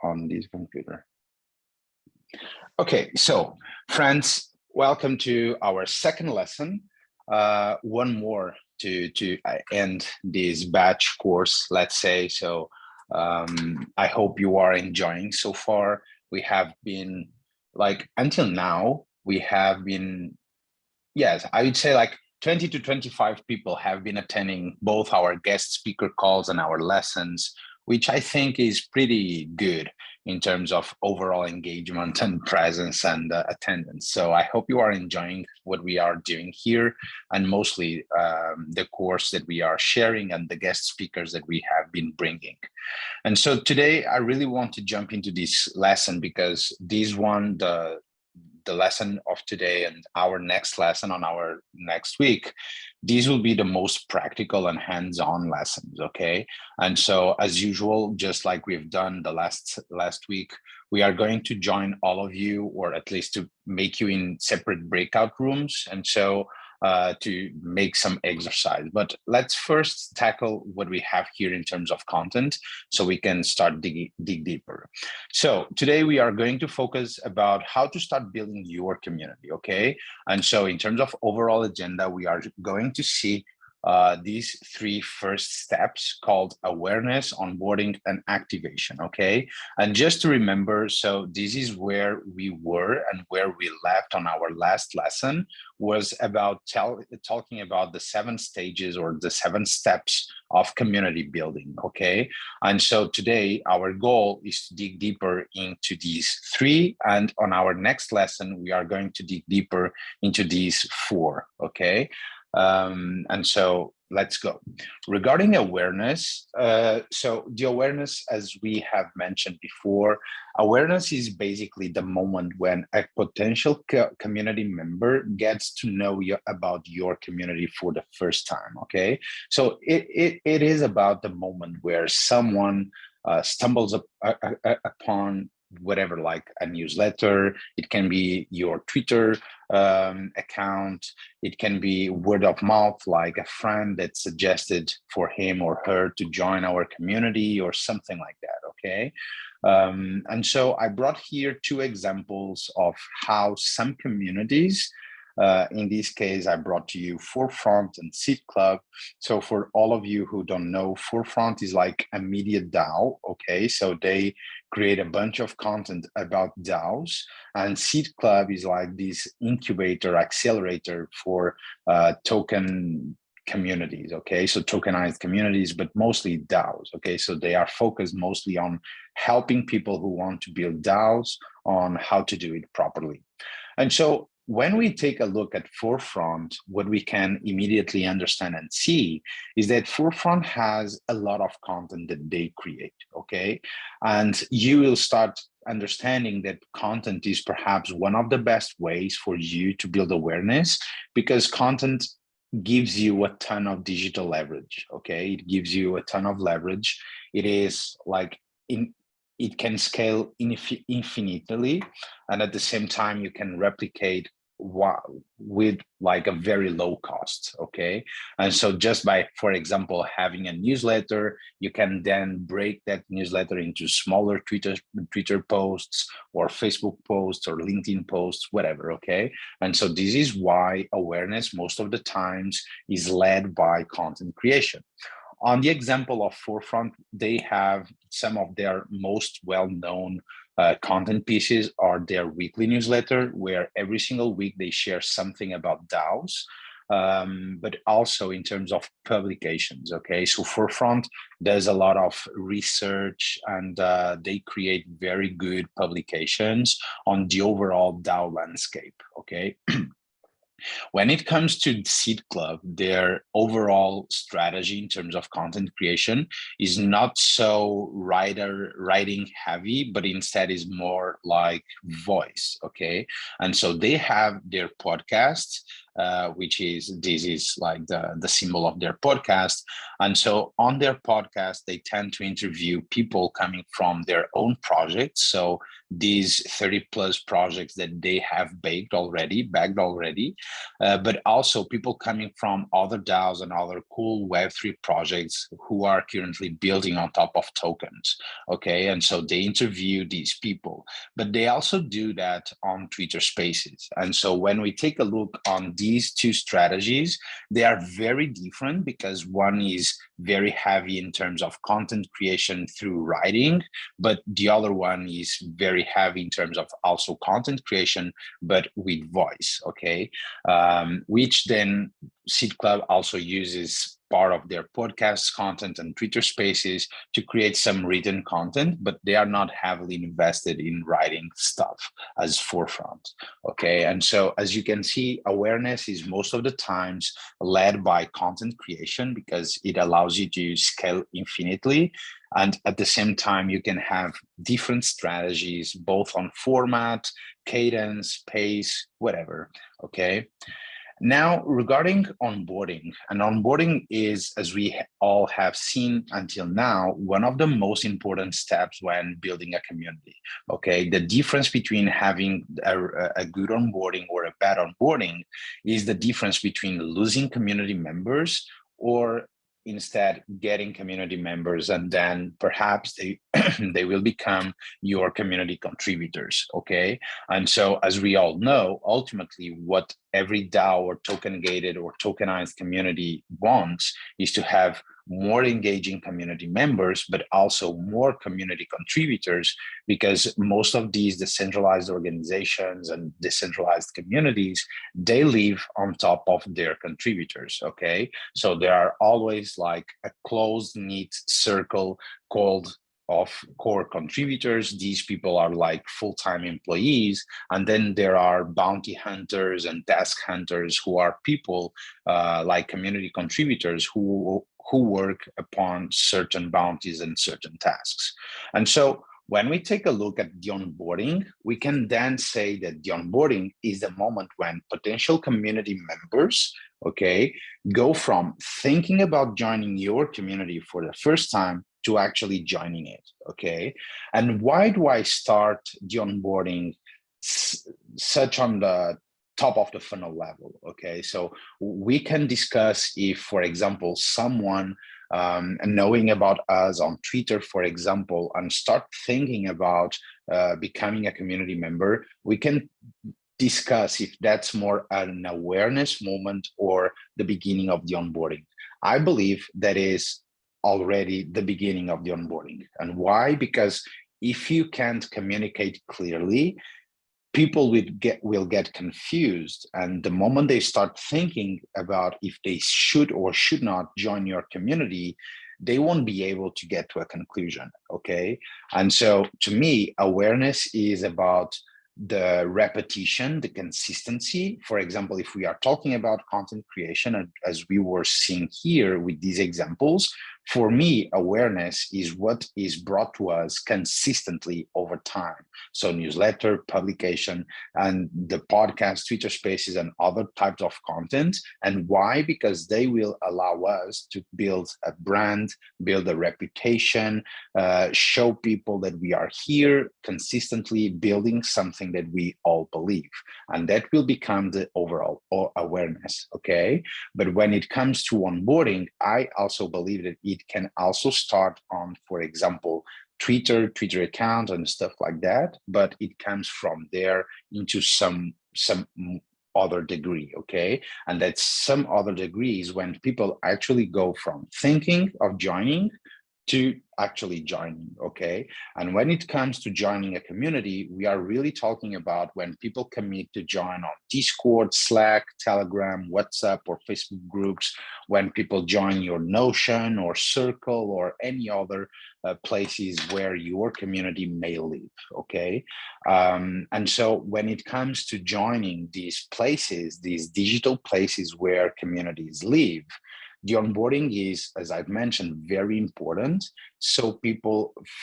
on this computer. Okay, so friends, welcome to our second lesson. One more to end this batch course, let's say. So I hope you are enjoying so far. We have been, like, until now, we have been, yes, I would say like 20 to 25 people have been attending both our guest speaker calls and our lessons, which I think is pretty good in terms of overall engagement and presence and attendance. So I hope you are enjoying what we are doing here, and mostly the course that we are sharing and the guest speakers that we have been bringing. And so today I really want to jump into this lesson because this one, the lesson of today and our next lesson on our next week, these will be the most practical and hands-on lessons, okay? And so as usual, just like we've done the last week, we are going to join all of you, or at least to make you in separate breakout rooms. And so to make some exercise. But let's first tackle what we have here in terms of content so we can start dig deeper. So today we are going to focus about how to start building your community, okay? And so in terms of overall agenda, we are going to see these three first steps called awareness, onboarding, and activation, okay? And just to remember, so this is where we were and where we left on our last lesson was about talking about the 7 stages or the 7 steps of community building, okay? And so today our goal is to dig deeper into these 3, and on our next lesson, we are going to dig deeper into these 4, okay? And so let's go. Regarding awareness, so the awareness, as we have mentioned before, awareness is basically the moment when a potential community member gets to know you about your community for the first time, okay? So it is about the moment where someone stumbles upon whatever, like a newsletter. It can be your Twitter account. It can be word of mouth, like a friend that suggested for him or her to join our community or something like that, okay? And so I brought here 2 examples of how some communities, in this case, I brought to you Forefront and Seed Club. So for all of you who don't know, Forefront is like a media DAO, okay? So they create a bunch of content about DAOs, and Seed Club is like this incubator, accelerator for token communities, okay? So tokenized communities, but mostly DAOs, okay? So they are focused mostly on helping people who want to build DAOs on how to do it properly. And so when we take a look at Forefront, what we can immediately understand and see is that Forefront has a lot of content that they create, okay? And you will start understanding that content is perhaps one of the best ways for you to build awareness, because content gives you a ton of digital leverage, okay? It gives you a ton of leverage. It is like it can scale infinitely, and at the same time you can replicate with like a very low cost, okay? And so just by, for example, having a newsletter, you can then break that newsletter into smaller Twitter posts or Facebook posts or LinkedIn posts, whatever, okay? And so this is why awareness most of the times is led by content creation. On the example of Forefront, they have some of their most well-known content pieces are their weekly newsletter, where every single week they share something about DAOs, but also in terms of publications, okay? So Forefront does a lot of research, and they create very good publications on the overall DAO landscape, okay? When it comes to Seed Club, their overall strategy in terms of content creation is not so writing heavy, but instead is more like voice, okay? And so they have their podcasts, which is, this is like the symbol of their podcast. And so on their podcast, they tend to interview people coming from their own projects. So these 30 plus projects that they have bagged already, but also people coming from other DAOs and other cool Web3 projects who are currently building on top of tokens. Okay, and so they interview these people, but they also do that on Twitter Spaces. And so when we take a look on these two strategies, they are very different, because one is very heavy in terms of content creation through writing, but the other one is very heavy in terms of also content creation, but with voice. Okay, which then Seed Club also uses part of their podcast content and Twitter Spaces to create some written content, but they are not heavily invested in writing stuff as forefront. Okay, and so as you can see, awareness is most of the times led by content creation, because it allows you to scale infinitely. And at the same time, you can have different strategies, both on format, cadence, pace, whatever. Okay. Now, regarding onboarding, and onboarding is, as we all have seen until now, one of the most important steps when building a community. Okay, the difference between having a good onboarding or a bad onboarding is the difference between losing community members, or instead getting community members, and then perhaps they they will become your community contributors. Okay, and so as we all know, ultimately what every DAO or token gated or tokenized community wants is to have more engaging community members, but also more community contributors, because most of these decentralized organizations and decentralized communities, they live on top of their contributors. Okay, so there are always like a closed knit circle called of core contributors. These people are like full-time employees, and then there are bounty hunters and task hunters, who are people like community contributors who work upon certain bounties and certain tasks. And so when we take a look at the onboarding, we can then say that the onboarding is the moment when potential community members, okay, go from thinking about joining your community for the first time to actually joining it. Okay, and why do I start the onboarding such on the top of the funnel level? Okay, so we can discuss if, for example, someone knowing about us on Twitter, for example, and start thinking about becoming a community member, we can discuss if that's more an awareness moment or the beginning of the onboarding. I believe that is already the beginning of the onboarding. And why? Because if you can't communicate clearly, people will get confused, and the moment they start thinking about if they should or should not join your community, they won't be able to get to a conclusion. Okay, and so to me, awareness is about the repetition, the consistency. For example, if we are talking about content creation, as we were seeing here with these examples, for me, awareness is what is brought to us consistently over time. So newsletter, publication, and the podcast, Twitter Spaces, and other types of content. And why? Because they will allow us to build a brand, build a reputation, show people that we are here consistently building something that we all believe. And that will become the overall awareness, okay? But when it comes to onboarding, I also believe that it can also start on, for example, Twitter account and stuff like that, but it comes from there into some other degree, okay? And that some other degree is when people actually go from thinking of joining to actually joining, okay? And when it comes to joining a community, we are really talking about when people commit to join on Discord, Slack, Telegram, WhatsApp, or Facebook groups, when people join your Notion or Circle or any other places where your community may live, okay? And so when it comes to joining these places, these digital places where communities live, the onboarding is, as I've mentioned, very important. So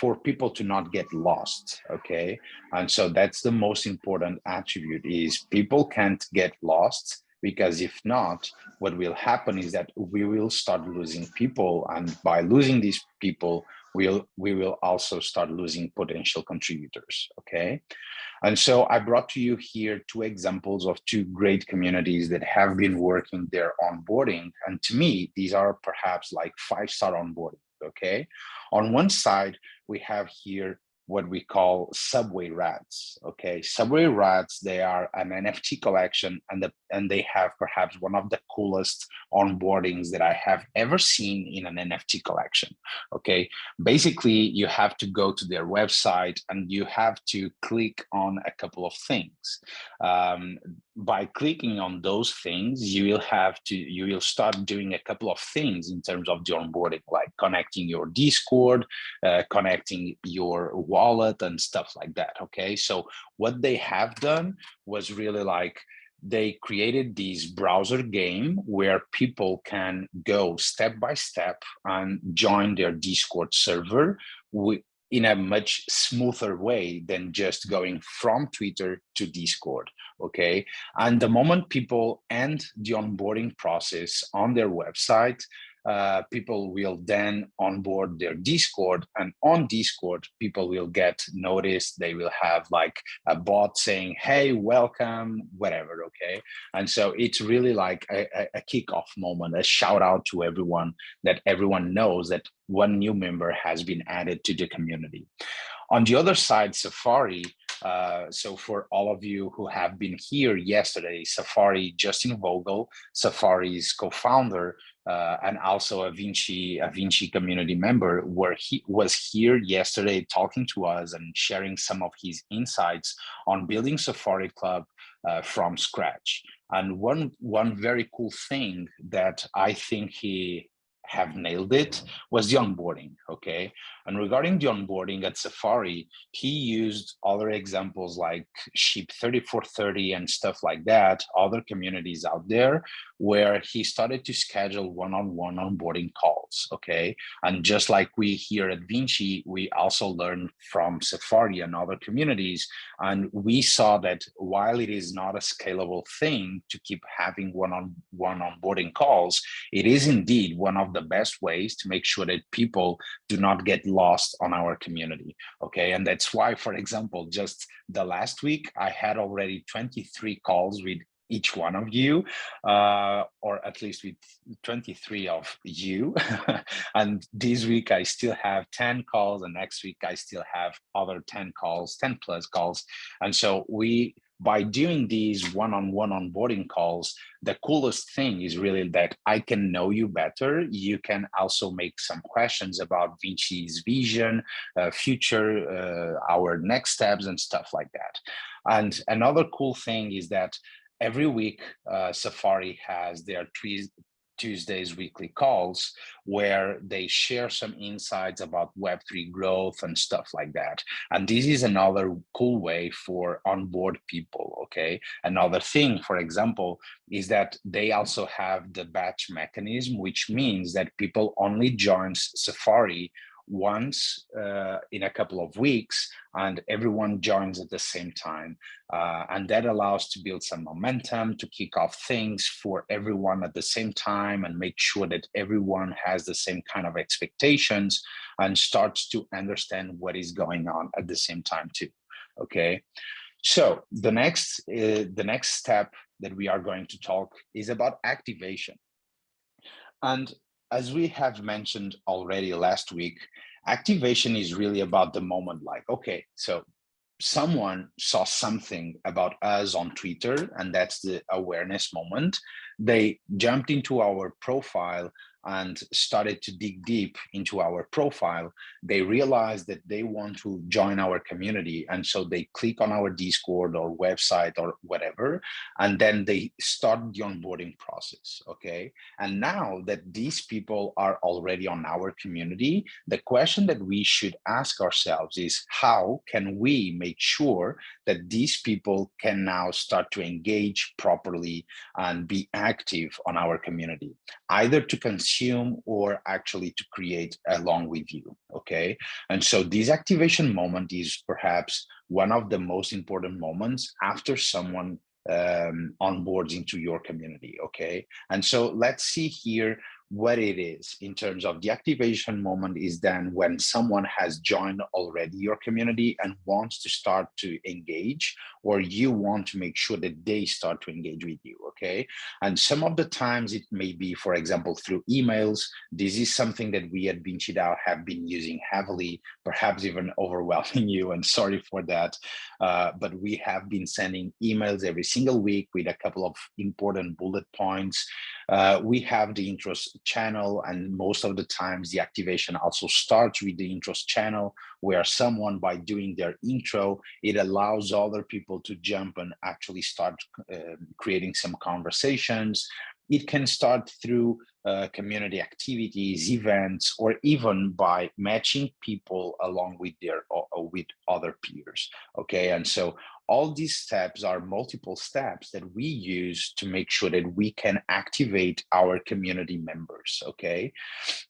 for people to not get lost, okay? And so that's the most important attribute, is people can't get lost. because if not, what will happen is that we will start losing people, and by losing these people, we will also start losing potential contributors. Okay. And so I brought to you here two examples of two great communities that have been working their onboarding. And to me, these are perhaps like 5-star onboarding, okay? On one side, we have here what we call Subway Rats, okay? Subway Rats, they are an NFT collection, and they have perhaps one of the coolest onboardings that I have ever seen in an NFT collection, okay? Basically, you have to go to their website and you have to click on a couple of things. By clicking on those things, you will start doing a couple of things in terms of the onboarding, like connecting your Discord, connecting your wallet and stuff like that. Okay, so what they have done was really like, they created this browser game where people can go step by step and join their Discord server in a much smoother way than just going from Twitter to Discord, okay? And the moment people end the onboarding process on their website, people will then onboard their Discord, and on Discord, people will get noticed. They will have like a bot saying, hey, welcome, whatever, okay? And so it's really like a kickoff moment, a shout out to everyone, that everyone knows that one new member has been added to the community. On the other side, Safari, so for all of you who have been here yesterday, Safari, Justin Vogel, Safari's co-founder, and also a Vinci community member, where he was here yesterday talking to us and sharing some of his insights on building Safari Club from scratch. And one very cool thing that I think he have nailed it was the onboarding, okay? And regarding the onboarding at Safari, he used other examples like Sheep 3430 and stuff like that, other communities out there, where he started to schedule one-on-one onboarding calls, okay? And just like we here at Vinci, we also learned from Safari and other communities, and we saw that while it is not a scalable thing to keep having one-on-one onboarding calls, it is indeed one of the best ways to make sure that people do not get lost on our community, okay? And that's why, for example, just the last week, I had already 23 calls with each one of you, or at least with 23 of you. And this week I still have 10 calls, and next week I still have other 10 calls, 10 plus calls. And so by doing these one-on-one onboarding calls, the coolest thing is really that I can know you better. You can also make some questions about Vinci's vision, future, our next steps and stuff like that. And another cool thing is that every week, Safari has their Tuesdays weekly calls where they share some insights about Web3 growth and stuff like that. And this is another cool way for onboard people, okay? Another thing, for example, is that they also have the batch mechanism, which means that people only join Safari once in a couple of weeks, and everyone joins at the same time. And that allows to build some momentum, to kick off things for everyone at the same time and make sure that everyone has the same kind of expectations and starts to understand what is going on at the same time too, okay? So the next step that we are going to talk is about activation. And as we have mentioned already last week, activation is really about the moment, like, okay, so someone saw something about us on Twitter, and that's the awareness moment. They jumped into our profile and started to dig deep into our profile. They realized that they want to join our community. And so they click on our Discord or website or whatever, and then they start the onboarding process, okay? And now that these people are already on our community, the question that we should ask ourselves is, how can we make sure that these people can now start to engage properly and be active on our community, either to consume or actually to create along with you, okay? And so this activation moment is perhaps one of the most important moments after someone onboards into your community, okay? And so let's see here what it is in terms of the activation moment is then when someone has joined already your community and wants to start to engage, or you want to make sure that they start to engage with you, okay? And some of the times it may be, for example, through emails. This is something that we at Vinci have been using heavily, perhaps even overwhelming you, and sorry for that. But we have been sending emails every single week with a couple of important bullet points. We have the interest channel, and most of the times the activation also starts with the interest channel, where someone, by doing their intro, it allows other people to jump and actually start creating some conversations. It can start through community activities, events, or even by matching people along with their with other peers. Okay, and so all these steps are multiple steps that we use to make sure that we can activate our community members. Okay,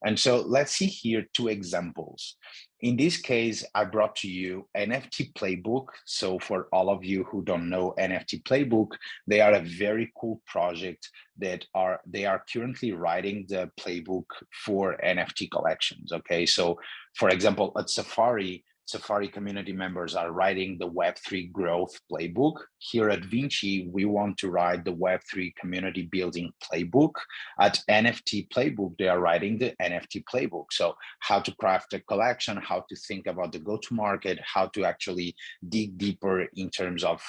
and so let's see here two examples. In this case, I brought to you NFT Playbook. So for all of you who don't know NFT Playbook, they are a very cool project that they are currently writing the playbook for NFT collections. Okay, so for example, at Safari community members are writing the Web3 growth playbook. Here at Vinci, we want to write the Web3 community building playbook. At NFT Playbook, they are writing the NFT playbook. So how to craft a collection, how to think about the go-to-market, how to actually dig deeper in terms of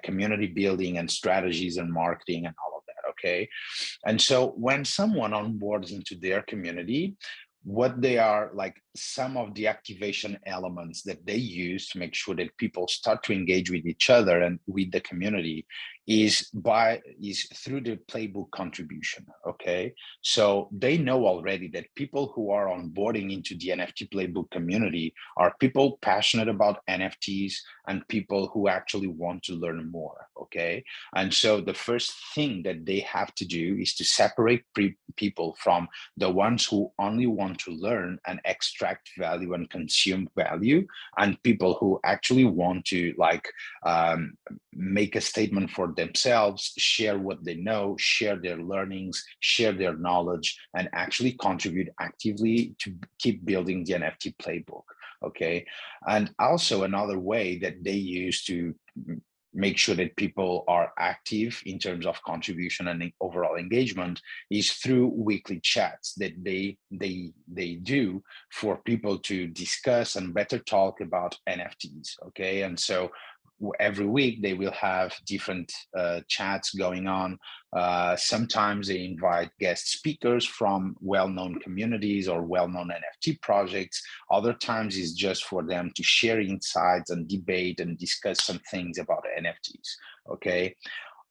community building and strategies and marketing and all of that, okay? And so when someone onboards into their community, what they are like, some of the activation elements that they use to make sure that people start to engage with each other and with the community is through the playbook contribution. Okay, so they know already that people who are onboarding into the NFT playbook community are people passionate about NFTs and people who actually want to learn more. Okay, and so the first thing that they have to do is to separate people from the ones who only want to learn and extract value and consume value, and people who actually want to make a statement for themselves, share what they know, share their learnings, share their knowledge, and actually contribute actively to keep building the NFT playbook. Okay, and also another way that they use to make sure that people are active in terms of contribution and overall engagement is through weekly chats that they do for people to discuss and better talk about NFTs. Okay, and so every week they will have different chats going on. Sometimes they invite guest speakers from well-known communities or well-known NFT projects. Other times is just for them to share insights and debate and discuss some things about NFTs. Okay.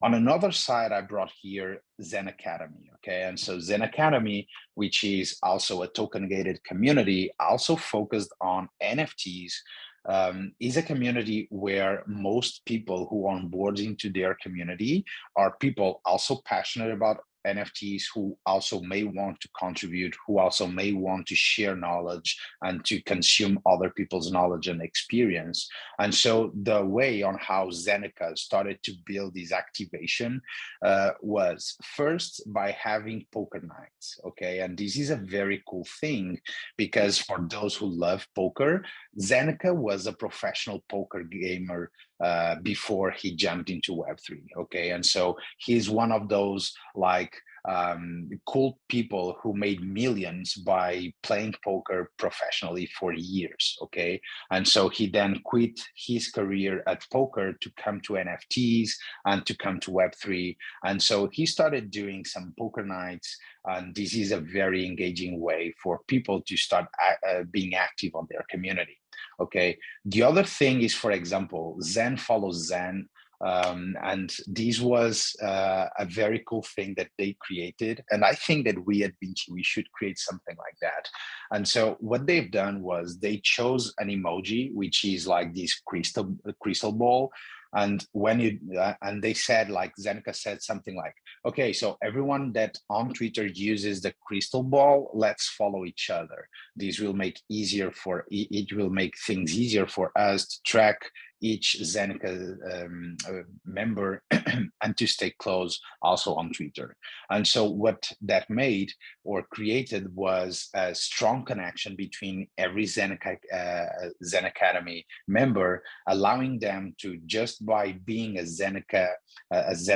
On another side, I brought here Zen Academy, okay? And so Zen Academy, which is also a token-gated community, also focused on NFTs, is a community where most people who onboard into their community are people also passionate about NFTs, who also may want to contribute, who also may want to share knowledge and to consume other people's knowledge and experience. And so the way on how Zeneca started to build this activation was first by having poker nights, okay? And this is a very cool thing because for those who love poker, Zeneca was a professional poker gamer before he jumped into Web3, okay? And so he's one of those cool people who made millions by playing poker professionally for years, okay? And so he then quit his career at poker to come to NFTs and to come to Web3. And so he started doing some poker nights, and this is a very engaging way for people to start being active on their community. Okay. The other thing is, for example, Zen follows Zen. And this was a very cool thing that they created. And I think that we at Vinci, we should create something like that. And so what they've done was they chose an emoji, which is like this crystal ball. And when you and they said, like Zeneca said something like, okay, so everyone that on Twitter uses the crystal ball, let's follow each other. This will make it will make things easier for us to track each Zeneca member and to stay close also on Twitter. And so what that made or created was a strong connection between every Zen Academy member, allowing them to, just by being a Zen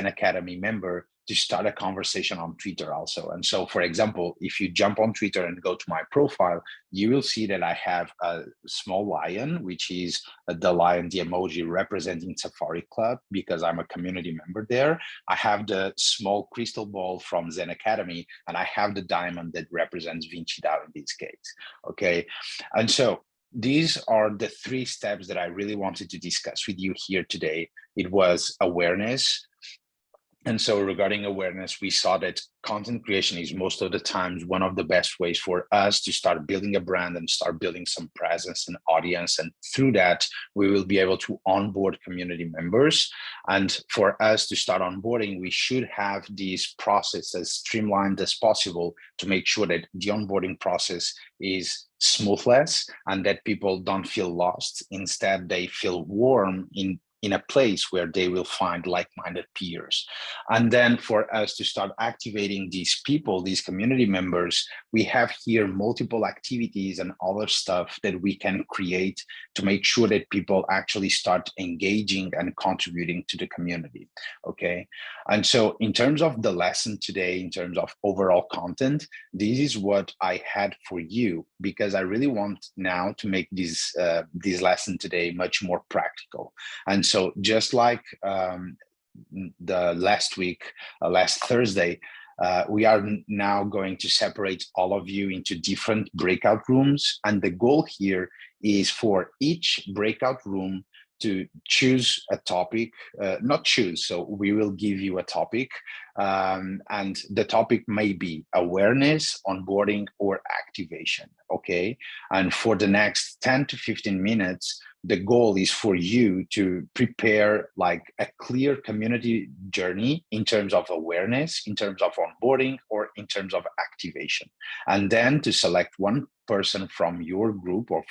Academy member, to start a conversation on Twitter also. And so, for example, if you jump on Twitter and go to my profile, you will see that I have a small lion, which is the lion, the emoji representing Safari Club, because I'm a community member there. I have the small crystal ball from Zen Academy, and I have the diamond that represents Vinci DAO in this case, okay? And so these are the 3 steps that I really wanted to discuss with you here today. It was awareness. And so regarding awareness, we saw that content creation is most of the times one of the best ways for us to start building a brand and start building some presence and audience. And through that, we will be able to onboard community members. And for us to start onboarding, we should have this process as streamlined as possible to make sure that the onboarding process is smoothless and that people don't feel lost. Instead, they feel warm in a place where they will find like-minded peers. And then for us to start activating these people, these community members, we have here multiple activities and other stuff that we can create to make sure that people actually start engaging and contributing to the community, okay? And so in terms of the lesson today, in terms of overall content, this is what I had for you, because I really want now to make this lesson today much more practical. And so just like the last week, last Thursday, we are now going to separate all of you into different breakout rooms. And the goal here is for each breakout room to choose a topic, not choose, so we will give you a topic, and the topic may be awareness, onboarding, or activation, okay? And for the next 10 to 15 minutes, the goal is for you to prepare like a clear community journey in terms of awareness, in terms of onboarding, or in terms of activation. And then to select one person from your group or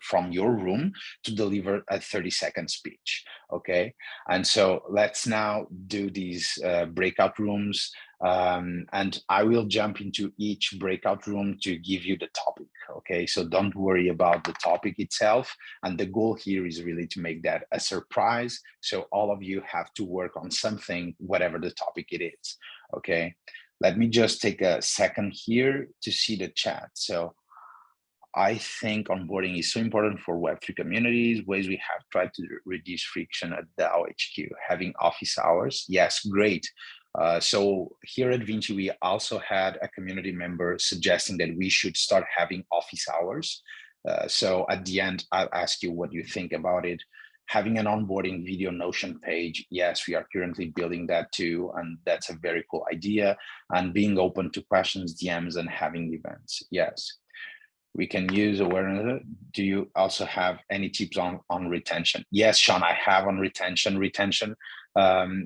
from your room to deliver a 30-second speech, okay? And so let's now do these breakout rooms, and I will jump into each breakout room to give you the topic, okay? So don't worry about the topic itself, and the goal here is really to make that a surprise, so all of you have to work on something, whatever the topic it is, okay? Let me just take a second here to see the chat. So I think onboarding is so important for Web3 communities, ways we have tried to reduce friction at the HQ, having office hours. Yes, great. So here at Vinci, we also had a community member suggesting that we should start having office hours. So at the end, I'll ask you what you think about it. Having an onboarding video Notion page, yes, we are currently building that too, and that's a very cool idea. And being open to questions, DMs, and having events, yes. We can use awareness. Do you also have any tips on retention? Yes, Sean, I have on retention.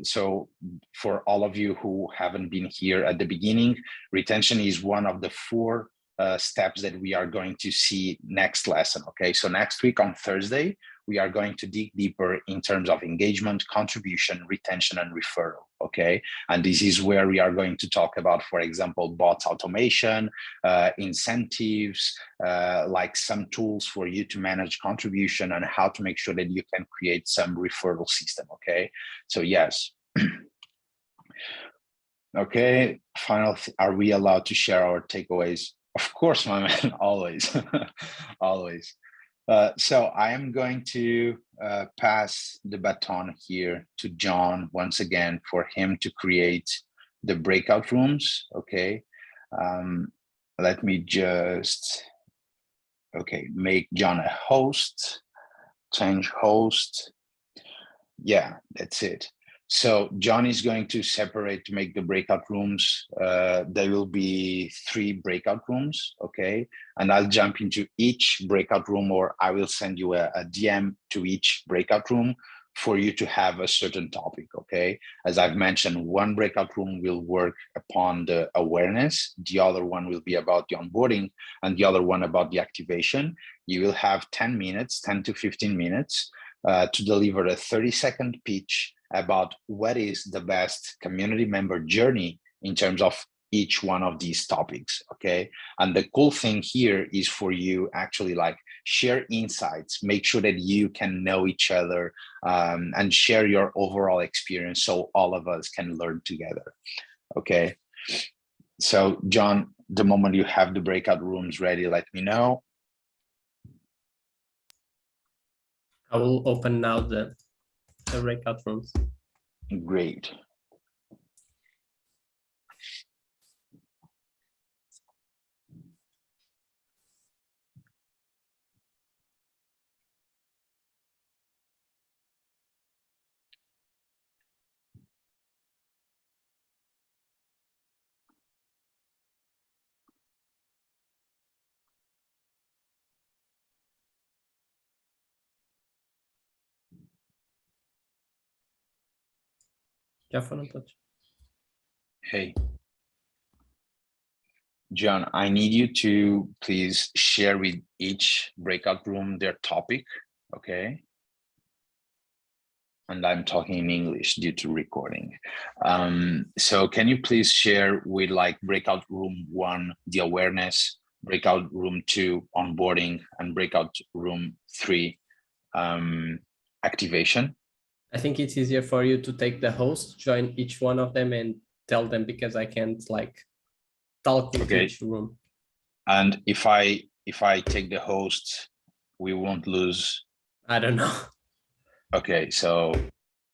So for all of you who haven't been here at the beginning, retention is one of the 4 steps that we are going to see next lesson, okay? So next week on Thursday, we are going to dig deeper in terms of engagement, contribution, retention, and referral, okay? And this is where we are going to talk about, for example, bots automation, incentives, like some tools for you to manage contribution and how to make sure that you can create some referral system, okay? So yes. Okay, are we allowed to share our takeaways? Of course, my man, always, always. So I am going to pass the baton here to John once again for him to create the breakout rooms, okay? Let me just, okay, make John a host, change host. Yeah, that's it. So John is going to separate to make the breakout rooms. There will be 3 breakout rooms, okay? And I'll jump into each breakout room, or I will send you a DM to each breakout room for you to have a certain topic, okay? As I've mentioned, one breakout room will work upon the awareness, the other one will be about the onboarding, and the other one about the activation. You will have 10 minutes, 10 to 15 minutes to deliver a 30-second pitch about what is the best community member journey in terms of each one of these topics, okay? And the cool thing here is for you actually like share insights, make sure that you can know each other and share your overall experience so all of us can learn together, okay? So John, the moment you have the breakout rooms ready, let me know. I will open now the breakout rooms. Great. Hey, John, I need you to please share with each breakout room their topic, okay? And I'm talking in English due to recording. So can you please share with like breakout room 1, the awareness, breakout room 2, onboarding, and breakout room 3, activation? I think it's easier for you to take the host, join each one of them and tell them, because I can't like talk with each room. And if I take the host, we won't lose. I don't know. Okay, so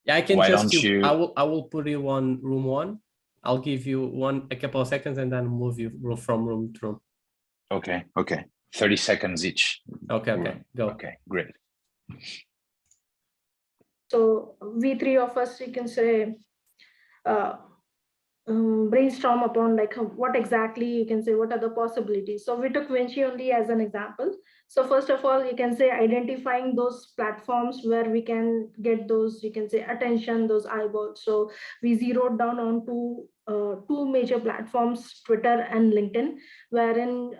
yeah, I can why just don't you? I will put you on room 1. I'll give you a couple of seconds and then move you from room to room. Okay, 30 seconds each. Okay, go. Okay, great. So we three of us, you can say, brainstorm upon like what exactly you can say, what are the possibilities. So we took Vinci only as an example. So first of all, you can say identifying those platforms where we can get those, you can say, attention, those eyeballs. So we zeroed down on two major platforms, Twitter and LinkedIn, wherein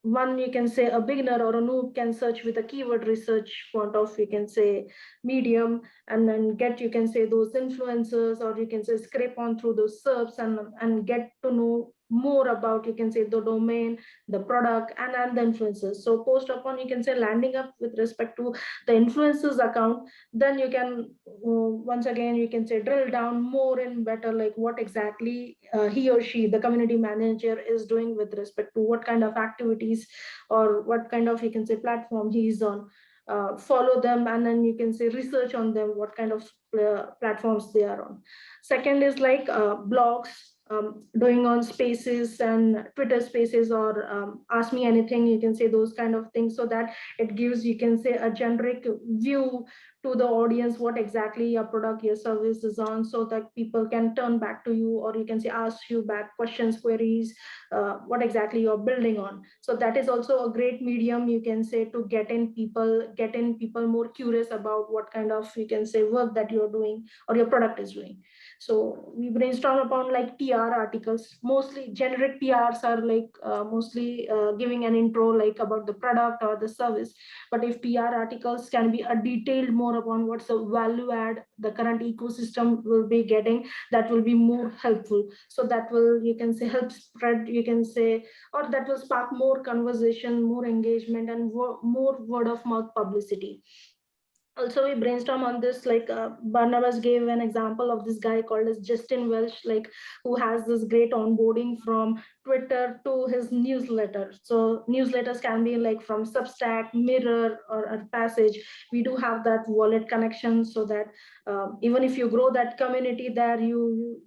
one, you can say, a beginner or a noob can search with a keyword research point of, you can say, medium, and then get, you can say, those influencers, or you can say scrape on through those SERPs and get to know more about, you can say, the domain, the product, and the influencers. So post upon, you can say, landing up with respect to the influencers account, then you can once again, you can say, drill down more and better, like what exactly he or she, the community manager, is doing with respect to what kind of activities or what kind of, you can say, platform he is on. Follow them, and then you can say research on them, what kind of platforms they are on. Second is like blogs, doing on spaces and Twitter spaces, or ask me anything, you can say, those kind of things, so that it gives, you can say, a generic view to the audience what exactly your product, your service is on, so that people can turn back to you, or you can say ask you back questions, queries, what exactly you're building on. So that is also a great medium, you can say, to get in people more curious about what kind of, you can say, work that you're doing or your product is doing. So we brainstorm upon like PR articles. Mostly generic PRs are like mostly giving an intro like about the product or the service. But if PR articles can be a detailed more upon what's the value add the current ecosystem will be getting, that will be more helpful. So that will, you can say, help spread, you can say, or that will spark more conversation, more engagement, and more word of mouth publicity. Also, we brainstorm on this, like Barnabas gave an example of this guy called as Justin Welsh, like who has this great onboarding from Twitter to his newsletter. So newsletters can be like from Substack, Mirror, or a Passage. We do have that wallet connection, so that even if you grow that community there, you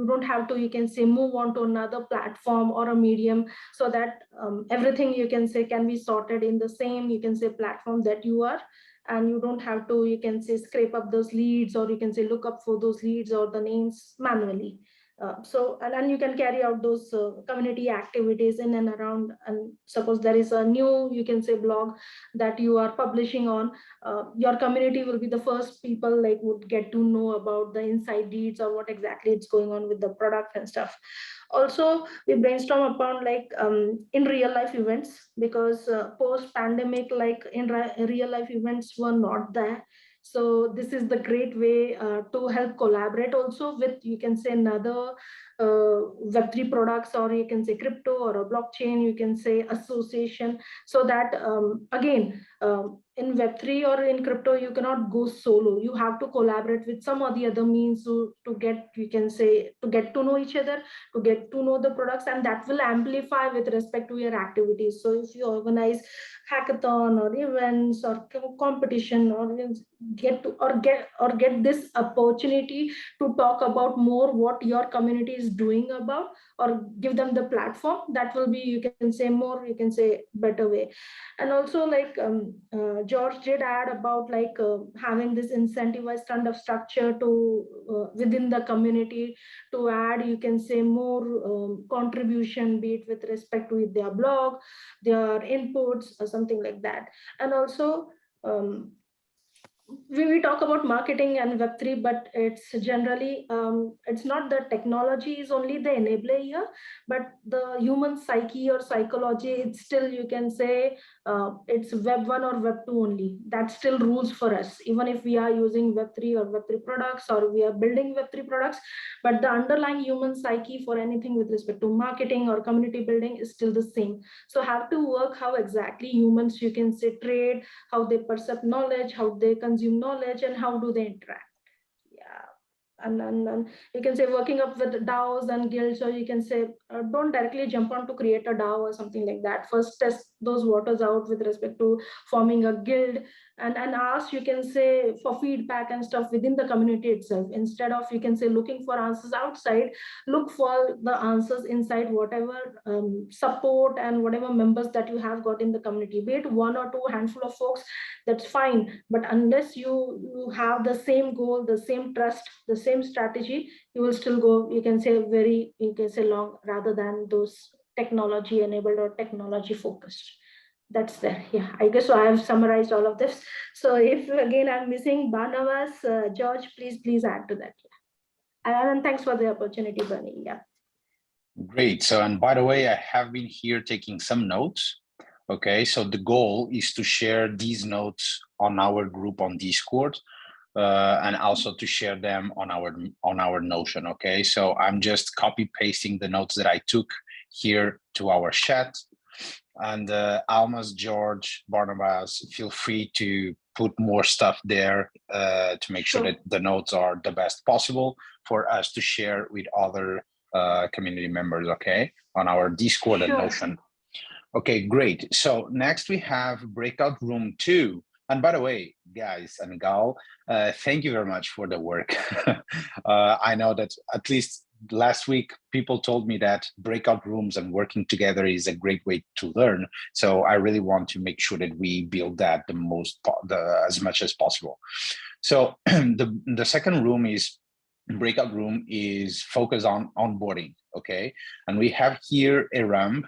don't have to, you can say, move on to another platform or a medium, so that everything, you can say, can be sorted in the same, you can say, platform that you are, and you don't have to, you can say, scrape up those leads, or you can say look up for those leads or the names manually. So and then you can carry out those community activities in and around, and suppose there is a new, you can say, blog that you are publishing on, your community will be the first people like would get to know about the inside deeds or what exactly is going on with the product and stuff. Also, we brainstorm upon like in real life events, because post pandemic, like in real life events were not there. So this is the great way to help collaborate also with, you can say, another Web3 products, or you can say crypto or a blockchain, you can say association. So that again, in Web3 or in crypto, you cannot go solo. You have to collaborate with some or the other means to get, you can say, to get to know each other, to get to know the products, and that will amplify with respect to your activities. So if you organize hackathon or events or competition, or get this opportunity to talk about more what your community is doing about, or give them the platform, that will be, you can say, more, you can say, better way. And also, like George did add about like having this incentivized kind of structure to within the community, to add, you can say, more contribution, be it with respect to their blog, their inputs, or something like that. And also, we talk about marketing and Web3, but it's generally, it's not the technology is only the enabler here, but the human psyche or psychology, it's still, you can say, it's Web1 or Web2 only. That still rules for us, even if we are using Web3 or Web3 products, or we are building Web3 products, but the underlying human psyche for anything with respect to marketing or community building is still the same. So have to work how exactly humans, you can say, trade, how they perceive knowledge, how they consume knowledge, and how do they interact. Yeah. And you can say working up with DAOs and guilds, or you can say don't directly jump on to create a DAO or something like that. First test those waters out with respect to forming a guild, and ask, you can say, for feedback and stuff within the community itself, instead of, you can say, looking for answers outside. Look for the answers inside whatever support and whatever members that you have got in the community, be it one or two handful of folks, that's fine. But unless you have the same goal, the same trust, the same strategy, you will still go, you can say, very, you can say, long, rather than those technology enabled or technology focused. That's there. Yeah, I guess so I have summarized all of this. So if again I'm missing Banavas, George, please add to that. Yeah. And thanks for the opportunity, Bunny. Yeah. Great. So, and by the way, I have been here taking some notes. Okay, so the goal is to share these notes on our group on Discord, and also to share them on our Notion. Okay, so I'm just copy pasting the notes that I took here to our chat. And Almas, George, Barnabas, feel free to put more stuff there to make sure that the notes are the best possible for us to share with other community members, okay, on our Discord and Notion. Okay, great. So next we have Breakout Room 2. And by the way, guys and gal, thank you very much for the work. I know that at least last week, people told me that breakout rooms and working together is a great way to learn. So I really want to make sure that we build that as much as possible. So the second room is breakout room is focused on onboarding. Okay, and we have here Eram,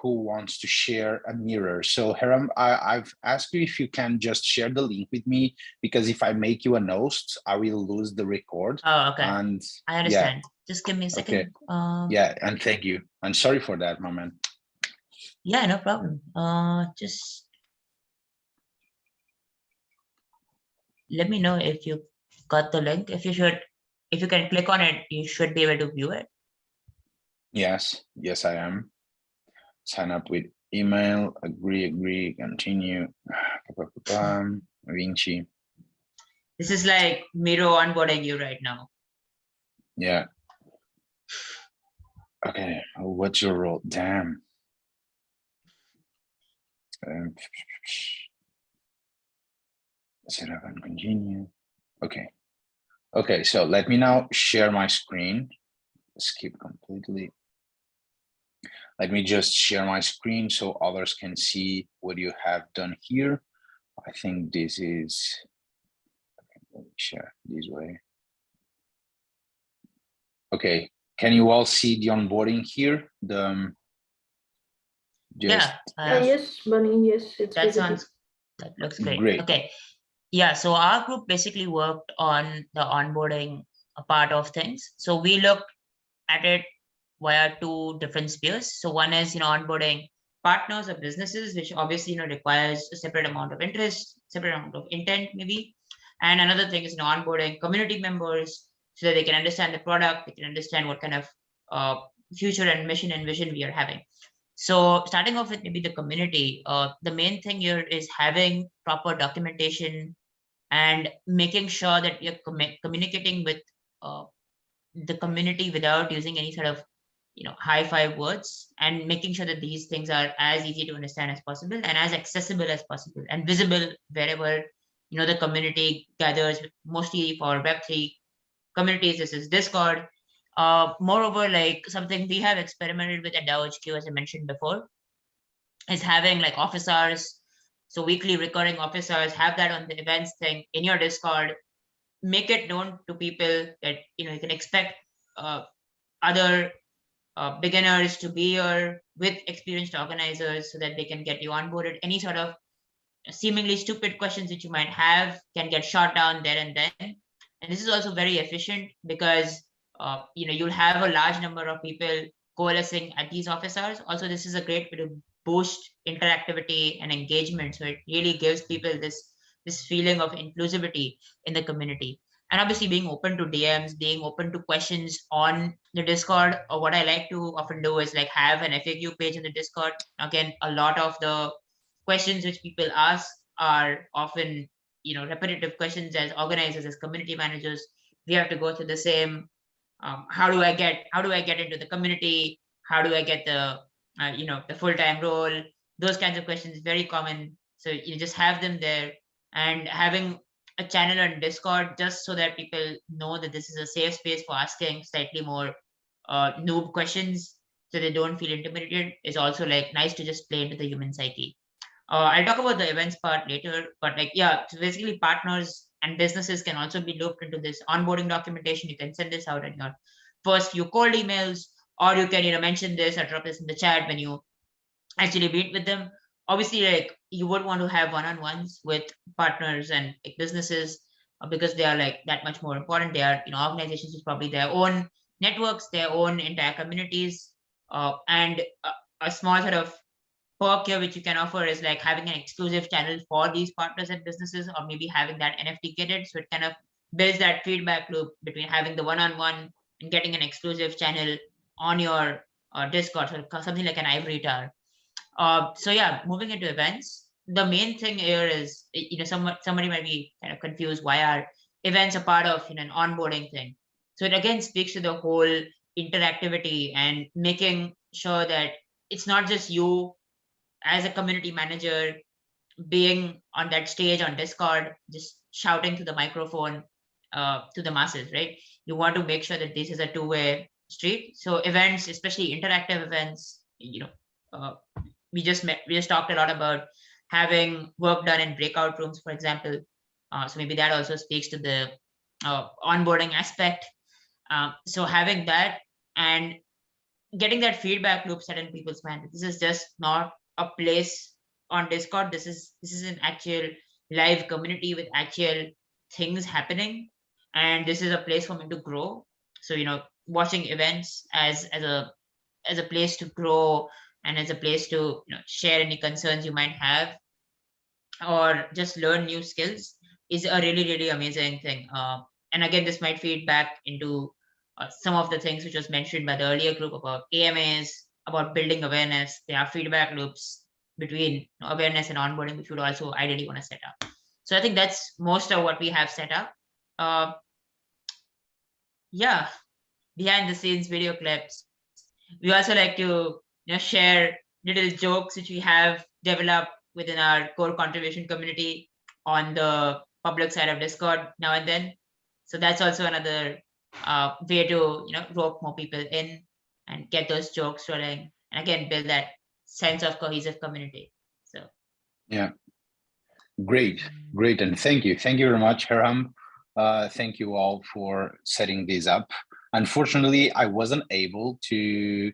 who wants to share a mirror. So Hiram, I've asked you if you can just share the link with me, because if I make you a host, I will lose the record. Oh, okay. And I understand. Yeah. Just give me a second. Okay. Yeah, and thank you. I'm sorry for that, my man. Yeah, no problem. Just let me know if you got the link. If you can click on it, you should be able to view it. Yes, I am. Sign up with email, agree, continue. Vinci. This is like Miro onboarding you right now. Yeah. Okay, what's your role? Damn. Set up and continue. Okay, so let me now share my screen. Skip completely. Let me just share my screen so others can see what you have done here. I think this is, let me share this way. Okay, can you all see the onboarding here? Yes, Bunny, yes. That looks great. Okay. Yeah, so our group basically worked on the onboarding part of things. So we looked at it via two different spheres. So one is, onboarding partners or businesses, which obviously, requires a separate amount of interest, separate amount of intent, maybe. And another thing is, onboarding community members so that they can understand the product, they can understand what kind of future and mission and vision we are having. So starting off with maybe the community, the main thing here is having proper documentation and making sure that you're communicating with the community without using any sort of high-five words, and making sure that these things are as easy to understand as possible and as accessible as possible and visible wherever the community gathers, mostly for Web3 communities. This is Discord. Moreover, like something we have experimented with at DAO-HQ, as I mentioned before, is having like office hours. So weekly recurring office hours, have that on the events thing in your Discord. Make it known to people that you can expect other beginners to be here with experienced organizers so that they can get you onboarded. Any sort of seemingly stupid questions that you might have can get shot down there and then. And this is also very efficient because you'll have a large number of people coalescing at these office hours. Also, this is a great way to boost interactivity and engagement. So it really gives people this feeling of inclusivity in the community. And obviously being open to DMs, being open to questions on the Discord. Or what I like to often do is like have an FAQ page in the Discord. Again, a lot of the questions which people ask are often repetitive questions. As organizers, as community managers, we have to go through the same. How do I get into the community? How do I get the the full-time role? Those kinds of questions, very common. So you just have them there, and having a channel on Discord just so that people know that this is a safe space for asking slightly more noob questions, so they don't feel intimidated, is also like nice to just play into the human psyche. I'll talk about the events part later, but like, yeah, so basically partners and businesses can also be looped into this onboarding documentation. You can send this out in your first few cold emails, or you can mention this or drop this in the chat when you actually meet with them. Obviously, like you would want to have one-on-ones with partners and like, businesses because they are like that much more important. They are organizations with probably their own networks, their own entire communities, and a small sort of perk here which you can offer is like having an exclusive channel for these partners and businesses, or maybe having that NFT gated, so it kind of builds that feedback loop between having the one-on-one and getting an exclusive channel on your Discord, so something like an ivory tower. So yeah, moving into events, the main thing here is somebody might be kind of confused why are events a part of an onboarding thing. So it again speaks to the whole interactivity and making sure that it's not just you as a community manager being on that stage on Discord, just shouting to the microphone to the masses, right? You want to make sure that this is a two-way street. So events, especially interactive events, we just talked a lot about having work done in breakout rooms, for example. So maybe that also speaks to the onboarding aspect. So having that and getting that feedback loop set in people's mind. This is just not a place on Discord. This is an actual live community with actual things happening, and this is a place for me to grow. So watching events as a place to grow and as a place to share any concerns you might have or just learn new skills is a really amazing thing. And again, this might feed back into some of the things which was mentioned by the earlier group about AMAs, about building awareness. There are feedback loops between awareness and onboarding, which would also ideally want to set up. So I think that's most of what we have set up. Yeah, behind the scenes video clips. We also like to share little jokes which we have developed within our core contribution community on the public side of Discord now and then. So that's also another way to rope more people in and get those jokes rolling, and again build that sense of cohesive community. So yeah, great, and thank you very much, Hiram. Thank you all for setting this up. Unfortunately, I wasn't able to.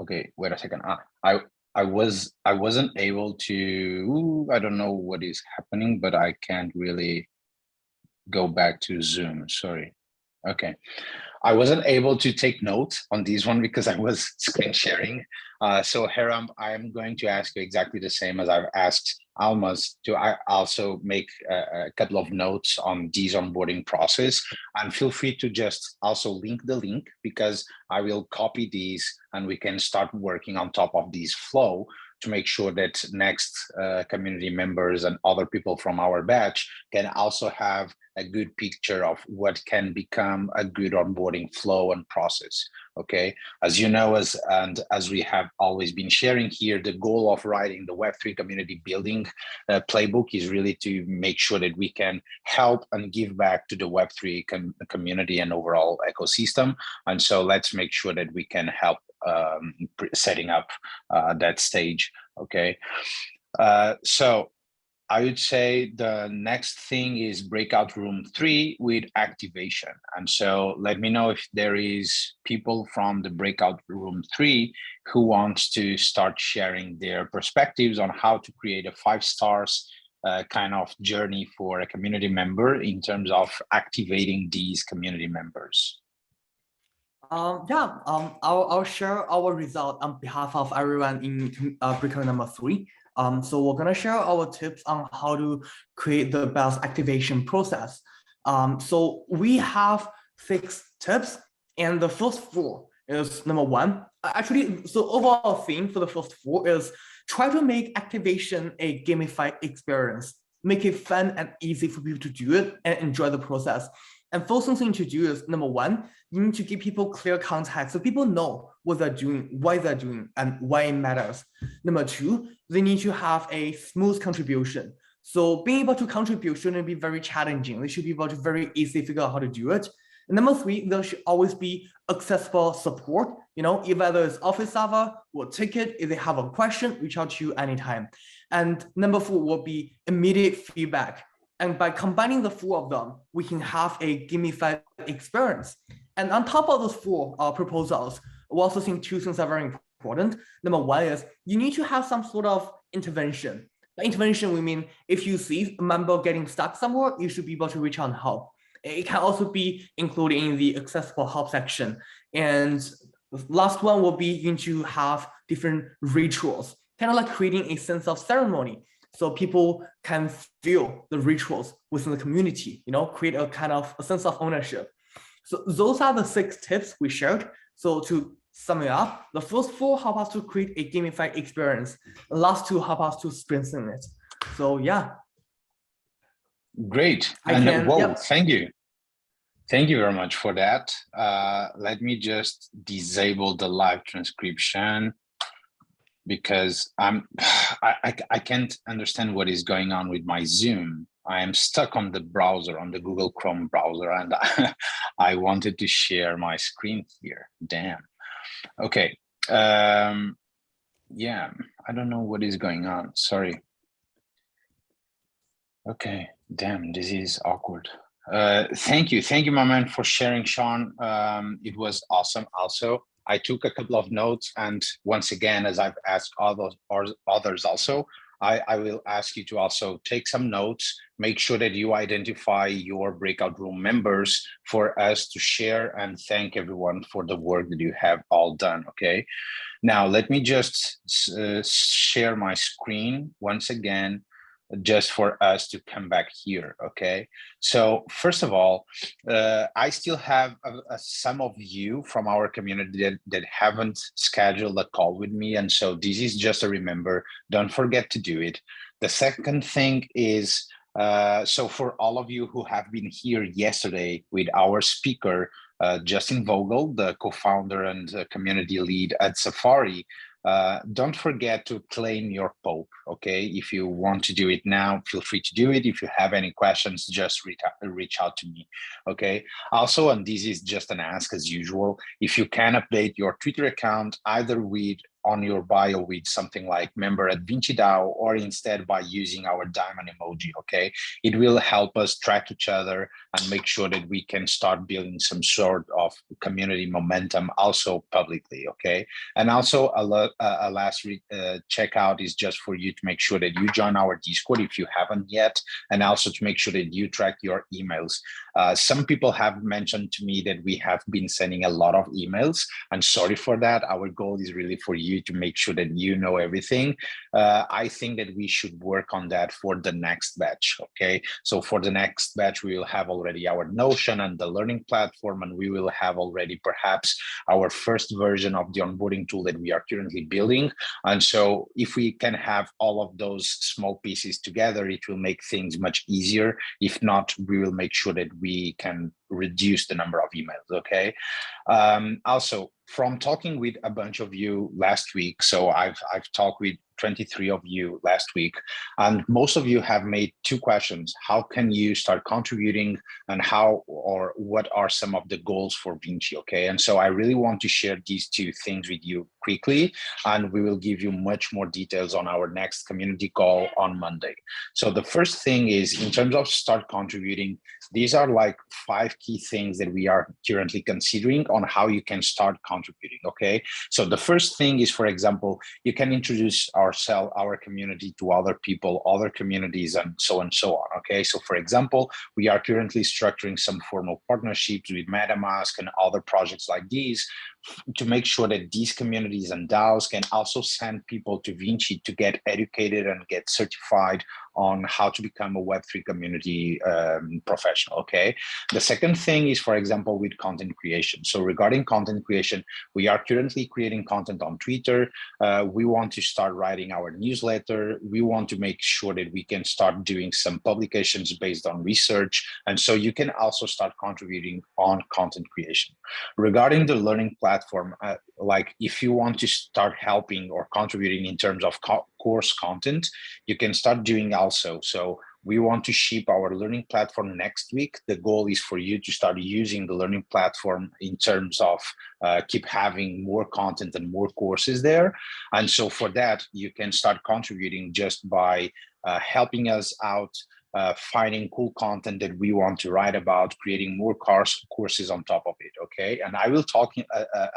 Okay, wait a second. I wasn't able to. I don't know what is happening, but I can't really go back to Zoom. Sorry. Okay. I wasn't able to take notes on this one because I was screen sharing. So Hiram, I am going to ask you exactly the same as I've asked Almas to also make a couple of notes on this onboarding process, and feel free to just also link the link, because I will copy these and we can start working on top of this flow to make sure that next community members and other people from our batch can also have a good picture of what can become a good onboarding flow and process. Okay, as you know, as we have always been sharing here, the goal of writing the Web3 community building playbook is really to make sure that we can help and give back to the Web3 community and overall ecosystem. And so let's make sure that we can help setting up that stage. Okay, so I would say the next thing is breakout room 3 with activation. And so let me know if there is people from the breakout room 3 who wants to start sharing their perspectives on how to create a 5 stars kind of journey for a community member in terms of activating these community members. I'll share our result on behalf of everyone in breakout number 3. So we're gonna share our tips on how to create the best activation process. So we have 6 tips, and the first 4 is number 1. Actually, so overall theme for the first 4 is try to make activation a gamified experience. Make it fun and easy for people to do it and enjoy the process. And first thing to do is, number 1, you need to give people clear context so people know what they're doing, why they're doing, and why it matters. Number 2, they need to have a smooth contribution. So being able to contribute shouldn't be very challenging. They should be able to very easily figure out how to do it. And number 3, there should always be accessible support. You know, if whether it's office server or ticket, if they have a question, reach out to you anytime. And number 4 will be immediate feedback. And by combining the 4 of them, we can have a gamified experience. And on top of those 4 proposals, we also think 2 things are very important. Number 1 is you need to have some sort of intervention. By intervention, we mean if you see a member getting stuck somewhere, you should be able to reach out and help. It can also be included in the accessible help section. And the last one will be you need to have different rituals, kind of like creating a sense of ceremony. So people can feel the rituals within the community, you know, create a kind of a sense of ownership. So those are the 6 tips we shared. So to sum it up, the first 4 help us to create a gamified experience. The last 2 help us to strengthen it. So yeah. Great. Thank you. Thank you very much for that. Let me just disable the live transcription, because I can't understand what is going on with my Zoom. I am stuck on the browser, on the Google Chrome browser, and I wanted to share my screen here. Damn. Okay. Yeah, I don't know what is going on. Sorry. Okay. Damn, this is awkward. Thank you, my man, for sharing, Sean. It was awesome. Also, I took a couple of notes, and once again, as I've asked others also, I will ask you to also take some notes, make sure that you identify your breakout room members for us to share, and thank everyone for the work that you have all done, okay? Now, let me just share my screen once again, just for us to come back here, okay? So first of all, I still have some of you from our community that haven't scheduled a call with me, and so this is just a reminder, don't forget to do it. The second thing is, so for all of you who have been here yesterday with our speaker, Justin Vogel, the co-founder and community lead at Safari, don't forget to claim your POAP, okay? If you want to do it now, feel free to do it. If you have any questions, just reach out to me, okay? Also, and this is just an ask as usual, if you can update your Twitter account either with on your bio with something like member at Vinci DAO, or instead by using our diamond emoji, okay? It will help us track each other and make sure that we can start building some sort of community momentum also publicly, okay? And also a last checkout is just for you to make sure that you join our Discord if you haven't yet, and also to make sure that you track your emails. Some people have mentioned to me that we have been sending a lot of emails, and sorry for that. Our goal is really for you to make sure that you know everything. I think that we should work on that for the next batch, okay? So for the next batch, we will have already our Notion and the learning platform, and we will have already perhaps our first version of the onboarding tool that we are currently building. And so if we can have all of those small pieces together, it will make things much easier. If not, we will make sure that we can reduce the number of emails, okay? Also, from talking with a bunch of you last week, so I've talked with 23 of you last week, and most of you have made two questions. How can you start contributing, and how or what are some of the goals for Vinci, okay? And so I really want to share these two things with you quickly, and we will give you much more details on our next community call on Monday. So the first thing is, in terms of start contributing, these are like 5 key things that we are currently considering on how you can start contributing, okay? So the first thing is, for example, you can introduce our community to other people, other communities, and so on, okay? So for example, we are currently structuring some formal partnerships with MetaMask and other projects like these to make sure that these communities and DAOs can also send people to Vinci to get educated and get certified on how to become a Web3 community professional, okay? The second thing is, for example, with content creation. So regarding content creation, we are currently creating content on Twitter. We want to start writing our newsletter. We want to make sure that we can start doing some publications based on research. And so you can also start contributing on content creation. Regarding the learning platform, like if you want to start helping or contributing in terms of course content, you can start doing also. So we want to ship our learning platform next week. The goal is for you to start using the learning platform in terms of keep having more content and more courses there. And so for that, you can start contributing just by helping us out, finding cool content that we want to write about, creating more courses on top of it, okay? And I will talk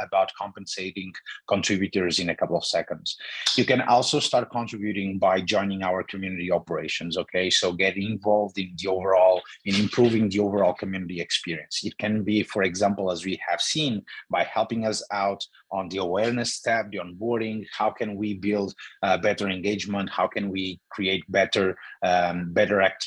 about compensating contributors in a couple of seconds. You can also start contributing by joining our community operations, okay? So get involved in the overall, in improving the overall community experience. It can be, for example, as we have seen, by helping us out on the awareness tab, the onboarding, how can we build better engagement? How can we create better activation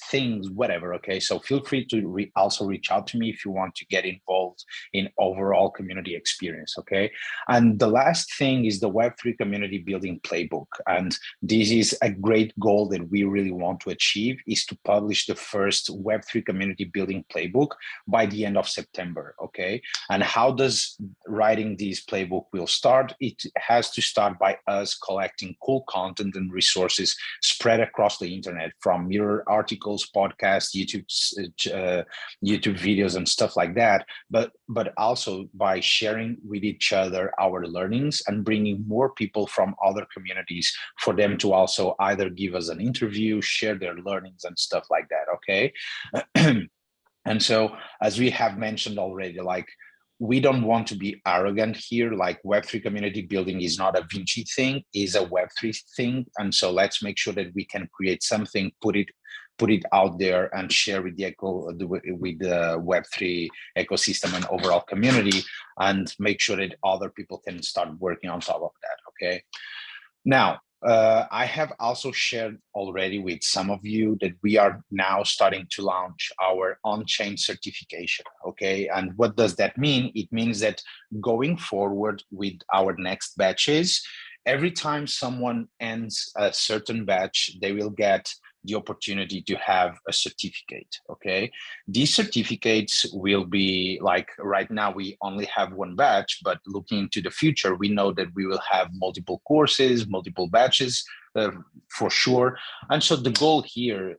things, whatever, okay? So feel free to also reach out to me if you want to get involved in overall community experience, okay? And the last thing is the Web3 community building playbook. And this is a great goal that we really want to achieve, is to publish the first Web3 community building playbook by the end of September, okay? And how does writing this playbook will start? It has to start by us collecting cool content and resources spread across the internet, from mirror articles, podcasts, YouTube videos and stuff like that, but also by sharing with each other our learnings and bringing more people from other communities for them to also either give us an interview, share their learnings and stuff like that, okay? And so, as we have mentioned already, like, we don't want to be arrogant here. Like, Web3 community building is not a Vinci thing, is a Web3 thing. And so let's make sure that we can create something, put it out there and share with the Web3 ecosystem and overall community, and make sure that other people can start working on top of that, okay? Now, I have also shared already with some of you that we are now starting to launch our on-chain certification, okay? And what does that mean? It means that going forward with our next batches, every time someone ends a certain batch, they will get the opportunity to have a certificate, okay? These certificates will be, like, right now we only have one batch, but looking into the future, we know that we will have multiple courses, multiple batches, for sure. And so the goal here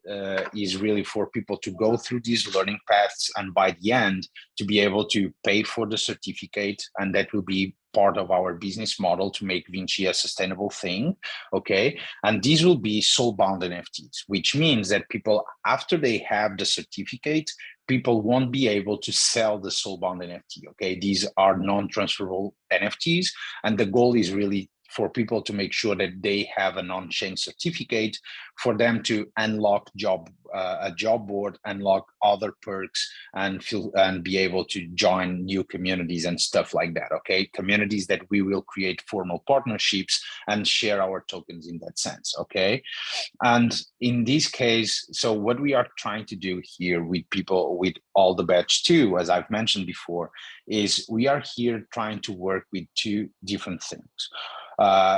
is really for people to go through these learning paths, and by the end to be able to pay for the certificate, and that will be part of our business model to make Vinci a sustainable thing, okay? And these will be soul-bound NFTs, which means that people, after they have the certificate, people won't be able to sell the soul-bound NFT, okay? These are non-transferable NFTs, and the goal is really for people to make sure that they have an on-chain certificate for them to unlock a job board, unlock other perks, and be able to join new communities and stuff like that, okay? Communities that we will create formal partnerships and share our tokens in that sense, okay? And in this case, so what we are trying to do here with people, with all the batch 2, as I've mentioned before, is we are here trying to work with 2 different things.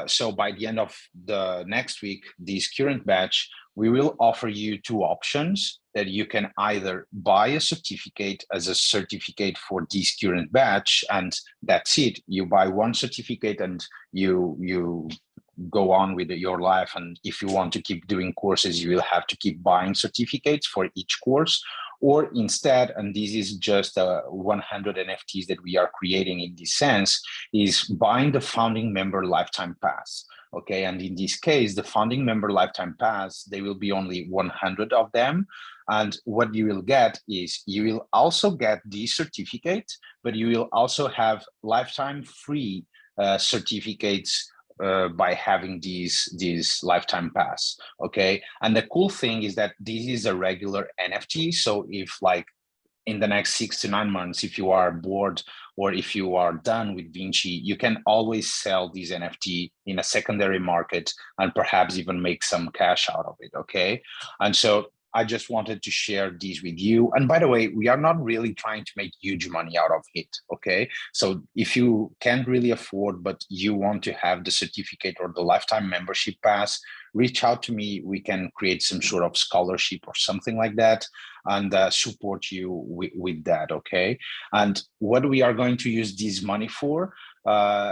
So by the end of the next week, this current batch, we will offer you 2 options that you can either buy a certificate as a certificate for this current batch, and that's it. You buy 1 certificate and you go on with your life. And if you want to keep doing courses, you will have to keep buying certificates for each course. Or instead, and this is just 100 NFTs that we are creating in this sense, is buying the founding member lifetime pass. Okay, and in this case, the founding member lifetime pass, they will be only 100 of them. And what you will get is you will also get the certificate, but you will also have lifetime free certificates by having these lifetime pass, okay? And the cool thing is that this is a regular NFT. So if like in the next 6 to 9 months, if you are bored or if you are done with Vinci, you can always sell these NFT in a secondary market and perhaps even make some cash out of it, okay? And so I just wanted to share these with you. And by the way, we are not really trying to make huge money out of it, okay? So if you can't really afford, but you want to have the certificate or the lifetime membership pass, reach out to me. We can create some sort of scholarship or something like that and support you with that, okay? And what we are going to use this money for,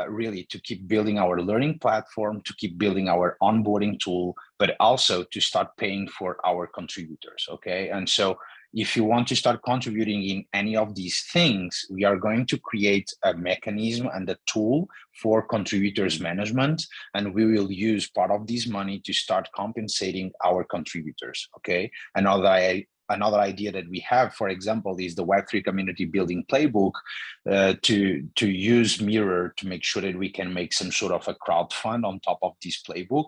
really to keep building our learning platform, to keep building our onboarding tool, but also to start paying for our contributors, okay? And so if you want to start contributing in any of these things, we are going to create a mechanism and a tool for contributors management, and we will use part of this money to start compensating our contributors, okay? Another idea that we have, for example, is the Web3 community building playbook to use Mirror to make sure that we can make some sort of a crowdfund on top of this playbook,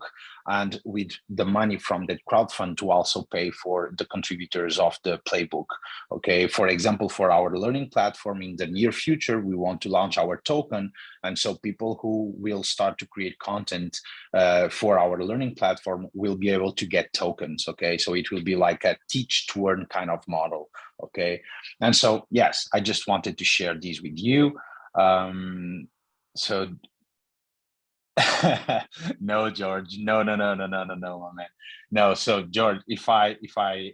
and with the money from that crowdfund to also pay for the contributors of the playbook. Okay, for example, for our learning platform in the near future, we want to launch our token, and so people who will start to create content for our learning platform will be able to get tokens. Okay, so it will be like a teach to earn kind of model. Okay, and so yes, I just wanted to share these with you. So no, George, no, man. No, so George, if I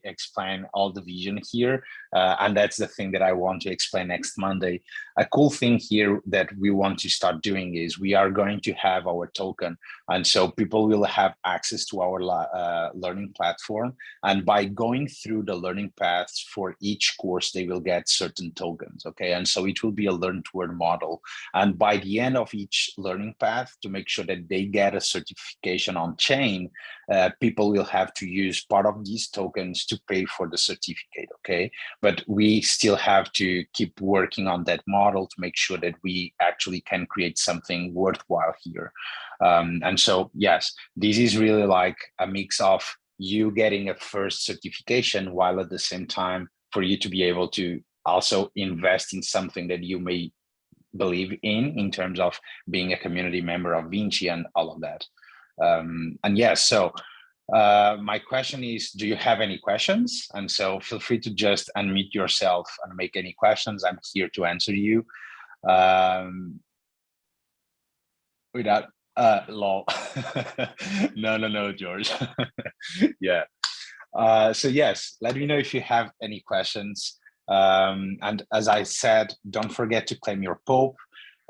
explain all the vision here, and that's the thing that I want to explain next Monday. A cool thing here that we want to start doing is we are going to have our token, and so people will have access to our learning platform, and by going through the learning paths for each course, they will get certain tokens. Okay, and so it will be a learn to earn model, and by the end of each learning path, to make sure that they get a certification on chain, people will have to use part of these tokens to pay for the certificate, okay? But we still have to keep working on that model to make sure that we actually can create something worthwhile here. And so, yes, this is really like a mix of you getting a first certification while at the same time for you to be able to also invest in something that you may believe in terms of being a community member of Vinci and all of that. And yes, so my question is, do you have any questions? And so feel free to just unmute yourself and make any questions. I'm here to answer you. Without lol. No, George. Yeah. So yes, let me know if you have any questions. And as I said, don't forget to claim your Pope.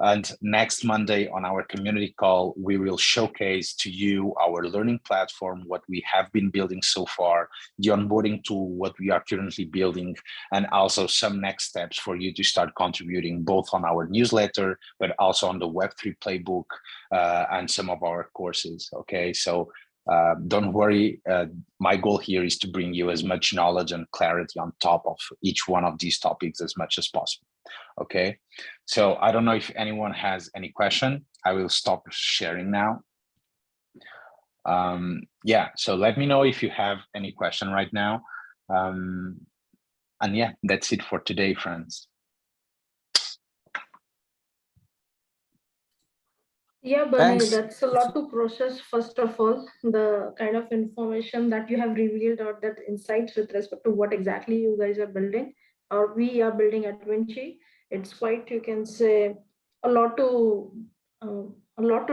And next Monday on our community call, we will showcase to you our learning platform, what we have been building so far, the onboarding tool, what we are currently building, and also some next steps for you to start contributing both on our newsletter, but also on the Web3 playbook and some of our courses. Okay, so don't worry. My goal here is to bring you as much knowledge and clarity on top of each one of these topics as much as possible. Okay, so I don't know if anyone has any question. I will stop sharing now. Yeah, so let me know if you have any question right now. And yeah, that's it for today, friends. Yeah, Bernie, Thanks. that's a lot to process. First of all, the kind of information that you have revealed or that insights with respect to what exactly you guys are building or we are building at Vinci. It's quite, you can say, a lot to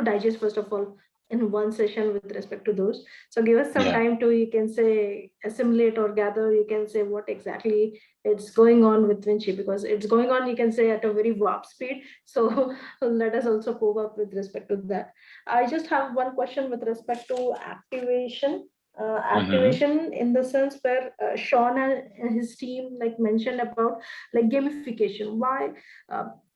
digest. First of all, in one session with respect to those. So give us some time to, you can say, assimilate or gather. You can say what exactly it's going on with Vinci, because it's going on, you can say, at a very warp speed. So let us also cope up with respect to that. I just have one question with respect to activation. Activation in the sense where Sean and his team like mentioned about like gamification. Why?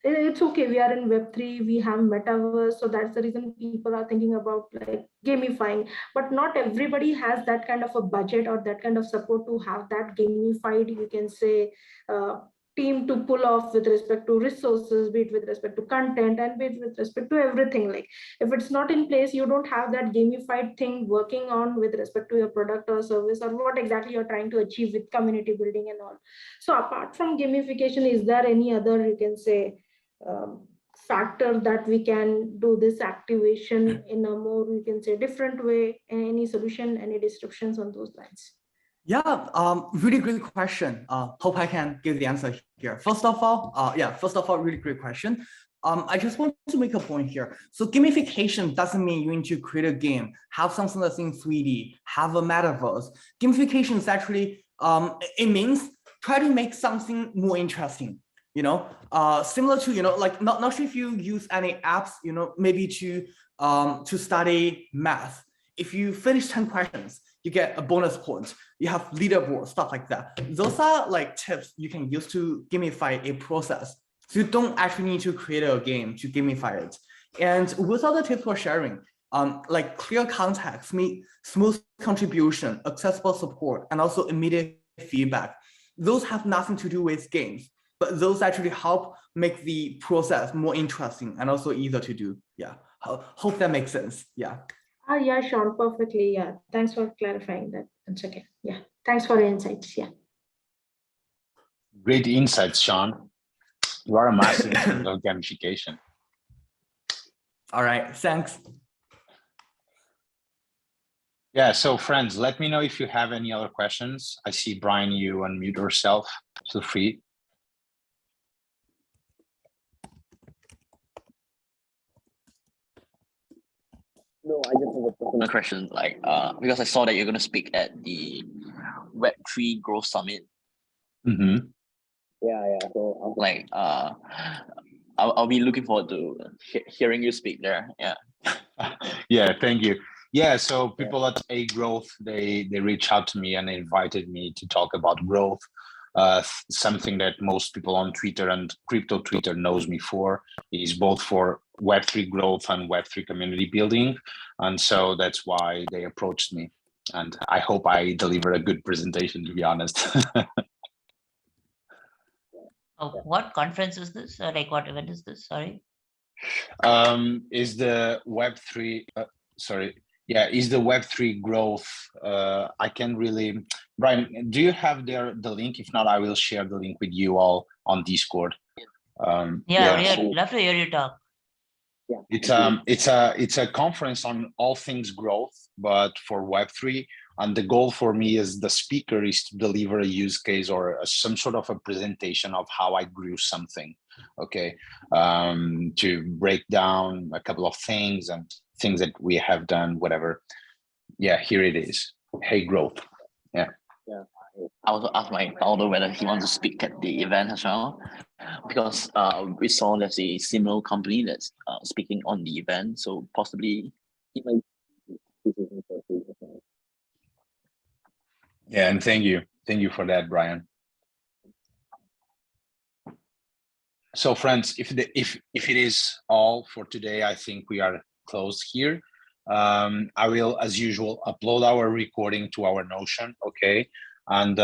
It's okay, we are in Web3, we have metaverse, so that's the reason people are thinking about like gamifying, but not everybody has that kind of a budget or that kind of support to have that gamified, you can say, team to pull off with respect to resources, be it with respect to content and be it with respect to everything. Like if it's not in place, you don't have that gamified thing working on with respect to your product or service or what exactly you're trying to achieve with community building and all. So apart from gamification, is there any other, you can say, factor that we can do this activation in a more, you can say, different way? Any solution, any descriptions on those lines? Yeah, really great question. Hope I can give the answer here. First of all, really great question. I just want to make a point here. So gamification doesn't mean you need to create a game, have something that's in 3D, have a metaverse. Gamification is actually, it means try to make something more interesting. Similar to, like not sure if you use any apps, maybe to study math. If you finish 10 questions, you get a bonus point. You have leaderboard, stuff like that. Those are like tips you can use to gamify a process. So you don't actually need to create a game to gamify it. And with other tips we're sharing, like clear context, smooth contribution, accessible support, and also immediate feedback. Those have nothing to do with games, but those actually help make the process more interesting and also easier to do. Yeah, hope that makes sense. Yeah. Yeah, Sean, perfectly. Yeah, thanks for clarifying that once again. Yeah, thanks for the insights. Yeah. Great insights, Sean. You are a master in terms of gamification. All right, thanks. Yeah, so friends, let me know if you have any other questions. I see, Brian, you unmute yourself. Feel free. No, I just have a personal question. Like, because I saw that you're going to speak at the Web3 Growth Summit. Mm-hmm. Yeah. So I'm like, I'll be looking forward to hearing you speak there. Yeah. Yeah, thank you. Yeah, so people at A Growth, they reached out to me and they invited me to talk about growth. Something that most people on Twitter and crypto Twitter knows me for is both for Web3 growth and Web3 community building. And so that's why they approached me. And I hope I deliver a good presentation, to be honest. What conference is this? Or like what event is this? Sorry. Is the Web3, is the Web3 growth. I can really, Brian, do you have the link? If not, I will share the link with you all on Discord. Love to hear you talk. Yeah. It's a conference on all things growth, but for Web3. And the goal for me is the speaker is to deliver a use case or some sort of a presentation of how I grew something. Okay, to break down a couple of things and things that we have done, whatever. Yeah, here it is. Hey, growth. Yeah. I also asked my founder whether he wants to speak at the event as well. because we saw there's a similar company that's speaking on the event, so possibly it might. Yeah, and thank you for that, Brian. So friends, if it is all for today, I think we are closed here. I will, as usual, upload our recording to our Notion, okay? And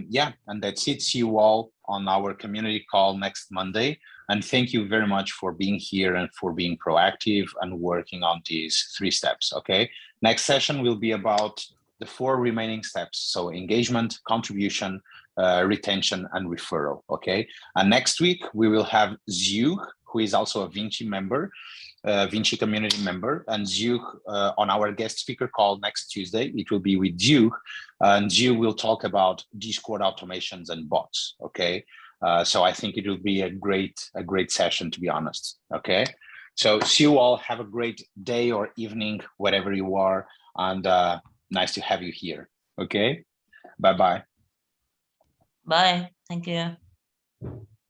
yeah, and that's it. See you all on our community call next Monday. And thank you very much for being here and for being proactive and working on these 3 steps, okay? Next session will be about the 4 remaining steps. So engagement, contribution, retention, and referral, okay? And next week, we will have Zhu, who is also a Vinci member, Vinci community member, and Zhu on our guest speaker call next Tuesday. It will be with Zhu, and Zhu will talk about Discord automations and bots, okay? So I think it will be a great session, to be honest, okay? So see you all, have a great day or evening, wherever you are, and nice to have you here, okay? Bye-bye. Bye. Thank you.